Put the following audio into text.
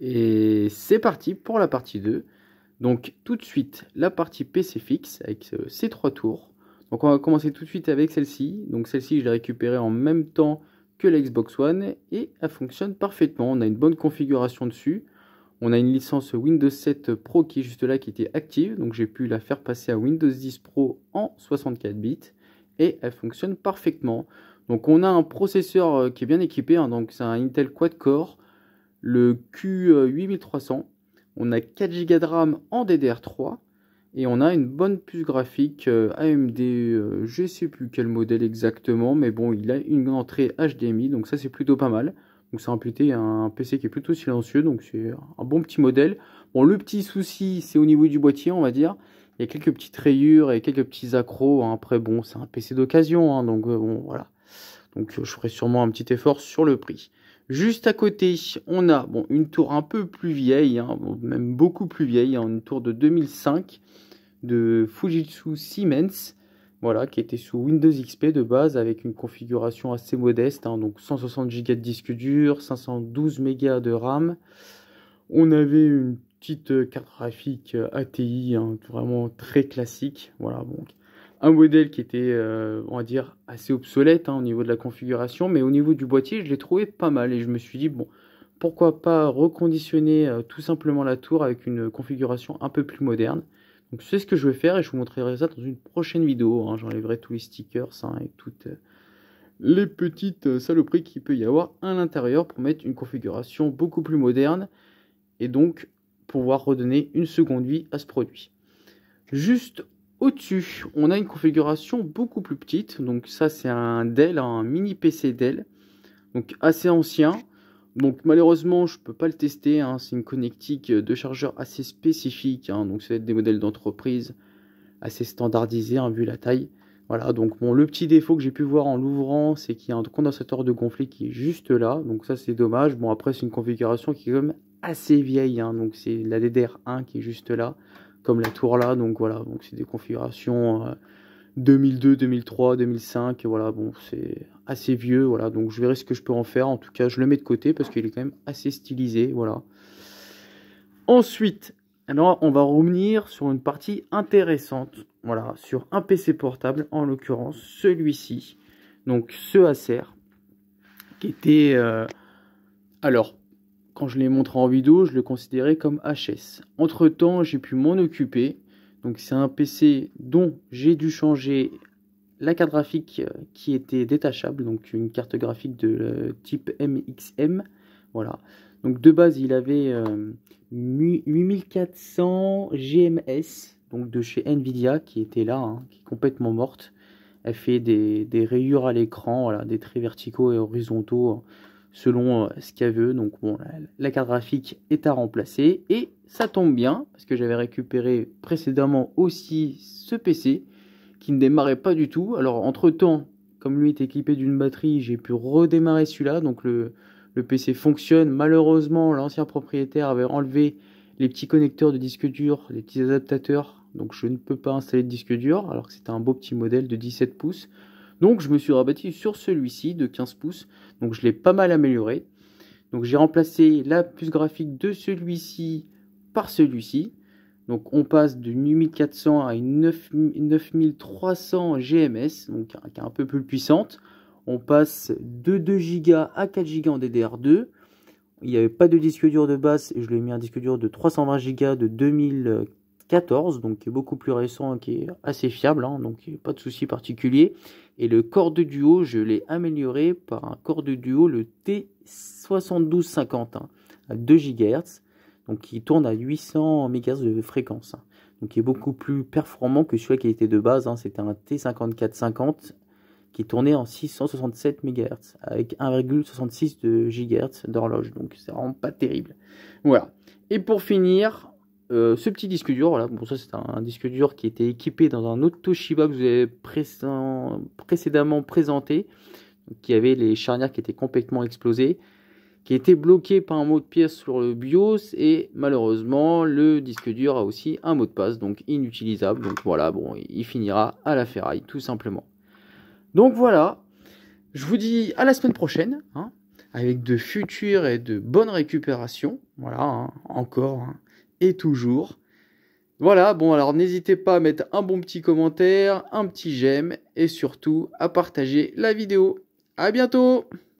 Et c'est parti pour la partie 2. Donc tout de suite, la partie PC fixe avec ces 3 tours. Donc on va commencer tout de suite avec celle-ci. Donc celle-ci, je l'ai récupérée en même temps que la Xbox One et elle fonctionne parfaitement. On a une bonne configuration dessus. On a une licence Windows 7 Pro qui est juste là, qui était active. Donc j'ai pu la faire passer à Windows 10 Pro en 64 bits. Et elle fonctionne parfaitement. Donc on a un processeur qui est bien équipé. Hein, donc c'est un Intel Quad-Core, le Q8300. On a 4 Go de RAM en DDR3. Et on a une bonne puce graphique AMD, je ne sais plus quel modèle exactement. Mais bon, il a une entrée HDMI. Donc ça c'est plutôt pas mal. Donc c'est un PC qui est plutôt silencieux, donc c'est un bon petit modèle. Bon, le petit souci, c'est au niveau du boîtier, on va dire. Il y a quelques petites rayures et quelques petits accros. Hein. Après, bon, c'est un PC d'occasion, hein, donc bon, voilà. Donc je ferai sûrement un petit effort sur le prix. Juste à côté, on a une tour un peu plus vieille, hein, même beaucoup plus vieille, hein, une tour de 2005 de Fujitsu Siemens. Voilà, qui était sous Windows XP de base avec une configuration assez modeste, hein, donc 160 Go de disque dur, 512 Mb de RAM. On avait une petite carte graphique ATI, hein, vraiment très classique. Voilà, bon, un modèle qui était, on va dire, assez obsolète hein, au niveau de la configuration, mais au niveau du boîtier, je l'ai trouvé pas mal et je me suis dit, bon, pourquoi pas reconditionner tout simplement la tour avec une configuration un peu plus moderne. Donc c'est ce que je vais faire et je vous montrerai ça dans une prochaine vidéo. Hein. J'enlèverai tous les stickers hein, et toutes les petites saloperies qu'il peut y avoir à l'intérieur pour mettre une configuration beaucoup plus moderne et donc pouvoir redonner une seconde vie à ce produit. Juste au-dessus, on a une configuration beaucoup plus petite. Donc ça c'est un Dell, un mini PC Dell, donc assez ancien. Donc malheureusement je peux pas le tester, hein. C'est une connectique de chargeur assez spécifique, hein. Donc ça va être des modèles d'entreprise assez standardisés hein, vu la taille. Voilà, donc bon, le petit défaut que j'ai pu voir en l'ouvrant, c'est qu'il y a un condensateur de gonflé qui est juste là, donc ça c'est dommage. Bon après c'est une configuration qui est quand même assez vieille, hein. Donc c'est la DDR1 qui est juste là, comme la tour là, donc voilà, donc c'est des configurations 2002, 2003, 2005, voilà, bon, c'est assez vieux, voilà, donc je verrai ce que je peux en faire. En tout cas, je le mets de côté parce qu'il est quand même assez stylisé, voilà. Ensuite, alors, on va revenir sur une partie intéressante, voilà, sur un PC portable, en l'occurrence, celui-ci, donc ce Acer, qui était, alors, quand je l'ai montré en vidéo, je le considérais comme HS. Entre-temps, j'ai pu m'en occuper. Donc c'est un PC dont j'ai dû changer la carte graphique qui était détachable, donc une carte graphique de type MXM. Voilà. Donc de base, il avait 8400 GMS, donc de chez Nvidia, qui était là, hein, qui est complètement morte. Elle fait des rayures à l'écran, voilà, des traits verticaux et horizontaux selon ce qu'elle veut. Donc bon, la carte graphique est à remplacer et ça tombe bien parce que j'avais récupéré précédemment aussi ce PC qui ne démarrait pas du tout. Alors entre temps, comme lui est équipé d'une batterie, j'ai pu redémarrer celui-là. Donc le PC fonctionne. Malheureusement, l'ancien propriétaire avait enlevé les petits connecteurs de disque dur, les petits adaptateurs. Donc je ne peux pas installer de disque dur alors que c'était un beau petit modèle de 17 pouces. Donc je me suis rabattu sur celui-ci de 15 pouces. Donc je l'ai pas mal amélioré. Donc j'ai remplacé la puce graphique de celui-ci par celui-ci. Donc on passe de 8400 à une 9300 GMS, donc qui est un peu plus puissante. On passe de 2 Go à 4 Go en DDR2. Il n'y avait pas de disque dur de base et je lui ai mis un disque dur de 320 Go de 2014, donc qui est beaucoup plus récent, qui est assez fiable, hein, donc il n'y a pas de souci particulier. Et le corps de duo, je l'ai amélioré par un corps de duo, le T7250, hein, à 2 GHz, donc qui tourne à 800 MHz de fréquence, hein, donc qui est beaucoup plus performant que celui qui était de base, hein, c'était un T5450 qui tournait en 667 MHz avec 1,66 de GHz d'horloge, donc c'est vraiment pas terrible. Voilà. Et pour finir, ce petit disque dur, voilà, bon ça c'est un disque dur qui était équipé dans un autre Toshiba que vous avez précédemment présenté, qui avait les charnières qui étaient complètement explosées, qui était bloqué par un mot de pièce sur le BIOS et malheureusement le disque dur a aussi un mot de passe, donc inutilisable. Donc voilà, bon, il finira à la ferraille tout simplement. Donc voilà, je vous dis à la semaine prochaine, hein. avec de futures et de bonnes récupérations. Voilà, hein, encore hein, et toujours. Voilà, bon alors n'hésitez pas à mettre un bon petit commentaire, un petit j'aime et surtout à partager la vidéo. À bientôt!